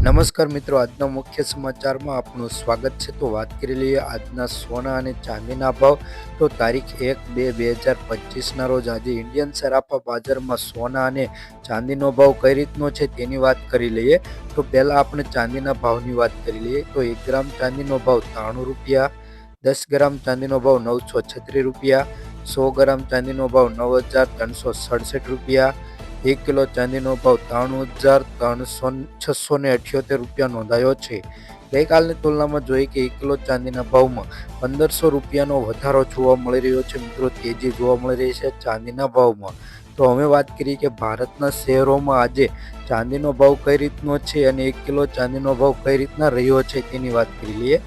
નમસ્કાર મિત્રો, આજના મુખ્ય સમાચારમાં આપનું સ્વાગત છે। તો વાત કરી લઈએ આજના સોના અને ચાંદીના ભાવ। તો તારીખ 1/2/2025ના રોજ આજે ઇન્ડિયન સરાફા બજારમાં સોના અને ચાંદીનો ભાવ કઈ રીતનો છે તેની વાત કરી લઈએ। તો પહેલા આપણે ચાંદીના ભાવની વાત કરી લઈએ। તો 1 ગ્રામ ચાંદીનો ભાવ 93 રૂપિયા, 10 ગ્રામ ચાંદીનો ભાવ 936 રૂપિયા, 100 ગ્રામ ચાંદીનો ભાવ 9367 રૂપિયા, 1 કિલો ચાંદીનો ભાવ 93,678 રૂપિયા નોંધાયો છે। ગઈકાલની તુલનામાં જોઈએ કે 1 કિલો ચાંદીના ભાવમાં 1500 રૂપિયાનો વધારો જોવા મળી રહ્યો છે। મિત્રો, તેજી જોવા મળી રહી છે ચાંદીના ભાવમાં। તો હવે વાત કરીએ કે ભારતના શહેરોમાં આજે ચાંદીનો ભાવ કઈ રીતનો છે અને 1 કિલો ચાંદીનો ભાવ કઈ રીતના રહ્યો છે તેની વાત કરી લઈએ।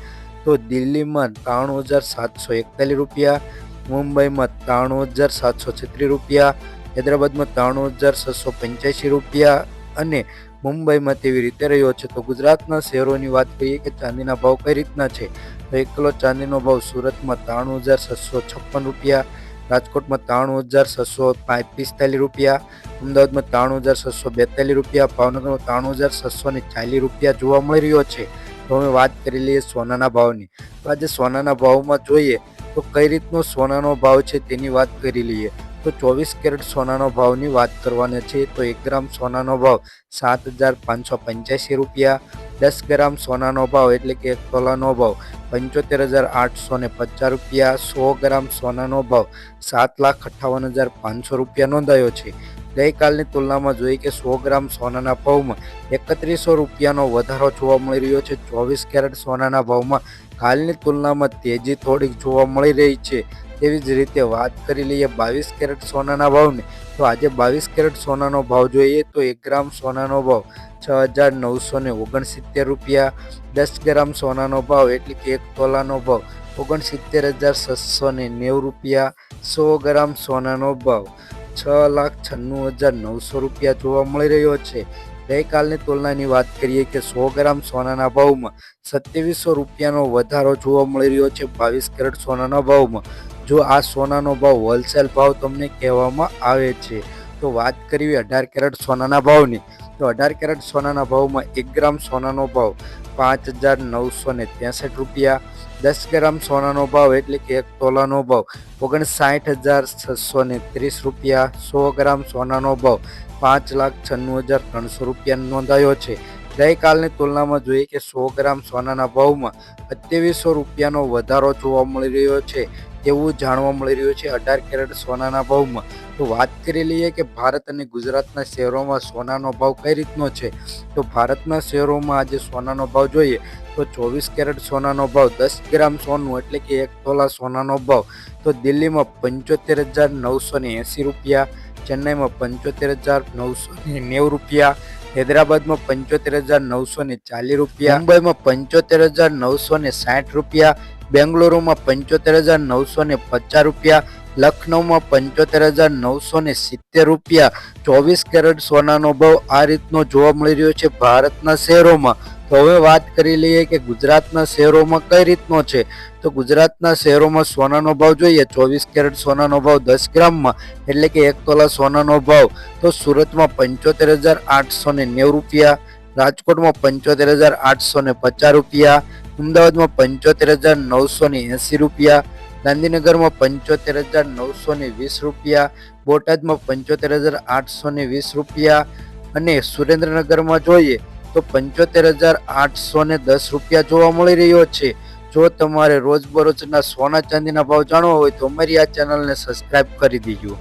તો દિલ્હીમાં 93,741 રૂપિયા, મુંબઈમાં 93,736 રૂપિયા, હૈદરાબાદમાં 93,685 રૂપિયા અને મુંબઈમાં તેવી રીતે રહ્યો છે। તો ગુજરાતના શહેરોની વાત કરીએ કે ચાંદીના ભાવ કઈ રીતના છે। તો 1 કિલો ચાંદીનો ભાવ સુરતમાં 93,656 રૂપિયા, રાજકોટમાં 93,645 રૂપિયા, અમદાવાદમાં 93,642 રૂપિયા, ભાવનગરમાં 93,640 રૂપિયા જોવા મળી રહ્યો છે। તો હવે વાત કરી લઈએ સોનાના ભાવની। તો આજે સોનાના ભાવમાં જોઈએ તો કઈ રીતનો સોનાનો ભાવ છે તેની વાત કરી લઈએ। તો 24 કેરેટ સોનાનો ભાવની વાત કરવાના છે। તો 1 ગ્રામ સોનાનો ભાવ 7,585 રૂપિયા, 10 ગ્રામ સોનાનો ભાવ એટલે કે 1 તોલાનો ભાવ 75,850 રૂપિયા, 100 ગ્રામ સોનાનો ભાવ 7,58,500 રૂપિયા નોંધાયો છે। ગઈકાલની તુલનામાં જોઈએ કે 100 ગ્રામ સોનાના ભાવમાં 3100 રૂપિયાનો વધારો જોવા મળી રહ્યો છે। 24 કેરેટ સોનાના ભાવમાં કાલની તુલનામાં તેજી થોડીક જોવા મળી રહી છે। તેવી જ રીતે વાત કરી લઈએ 22 કેરેટ સોનાના ભાવને। તો આજે 22 કેરેટ સોનાનો ભાવ જોઈએ તો 1 ગ્રામ સોનાનો ભાવ 6,969 રૂપિયા, 10 ગ્રામ સોનાનો ભાવ એટલે કે 1 તોલાનો ભાવ 69,790 રૂપિયા, 100 ગ્રામ સોનાનો ભાવ 6,96,900 રૂપિયા જોવા મળી રહ્યો છે। ગઈકાલની તુલનાની વાત કરીએ કે 100 ગ્રામ સોનાના ભાવમાં 2700 રૂપિયાનો વધારો જોવા મળી રહ્યો છે 22 કેરેટ સોનાના ભાવમાં। જો આ સોનાનો ભાવ હોલસેલ ભાવ તમને કહેવામાં આવે છે। તો વાત કરીએ 18 કેરેટ સોનાના ભાવની। તો 18 કેરેટ સોનાના ભાવમાં 1 ગ્રામ સોનાનો ભાવ 5,963 રૂપિયા, 10 ગ્રામ સોનાનો ભાવ એટલે કે 1 તોલાનો ભાવ 59,630 રૂપિયા, 100 ગ્રામ સોનાનો ભાવ 5,96,300 રૂપિયા નોંધાયો છે। ગઈકાલની તુલનામાં જોઈએ કે 100 ગ્રામ સોનાના ભાવમાં 2700 રૂપિયાનો વધારો જોવા મળી રહ્યો છે તેવું જાણવા મળી રહ્યું છે 18 કેરેટ સોનાના ભાવમાં। તો વાત કરી લઈએ કે ભારત અને ગુજરાતના શહેરોમાં સોનાનો ભાવ કઈ રીતનો છે। તો ભારતના શહેરોમાં આજે સોનાનો ભાવ જોઈએ તો 24 કેરેટ સોનાનો ભાવ 10 ગ્રામ સોનું એટલે કે 1 તોલા સોનાનો ભાવ તો દિલ્હીમાં 75,980 રૂપિયા, ચેન્નાઈમાં 75,990 રૂપિયા, હૈદરાબાદમાં 75,940 રૂપિયા, મુંબઈમાં 75,960 રૂપિયા, બેંગલુરુમાં 75,950 રૂપિયા, લખનૌમાં 75,970 રૂપિયા 24 કેરેટ સોનાનો ભાવ આ રીતનો જોવા મળી રહ્યો છે ભારતના શહેરોમાં। તો હવે વાત કરી લઈએ કે ગુજરાતના શહેરોમાં કઈ રીતનો છે। તો ગુજરાતના શહેરોમાં સોનાનો ભાવ જોઈએ 24 કેરેટ સોનાનો ભાવ 10 ગ્રામમાં એટલે કે 1 તોલા સોનાનો ભાવ તો સુરતમાં 75,890 રૂપિયા, રાજકોટમાં 75,850 રૂપિયા, અમદાવાદમાં 75,980 રૂપિયા, ગાંધીનગરમાં 75,920 રૂપિયા, બોટાદમાં 75,820 રૂપિયા અને સુરેન્દ્રનગરમાં જોઈએ તો 75,810 રૂપિયા જોવા મળી રહ્યો છે। જો તમારે રોજબરોજના સોના ચાંદીના ભાવ જાણવા હોય તો અમારી આ ચેનલને સબસ્ક્રાઇબ કરી દેજો।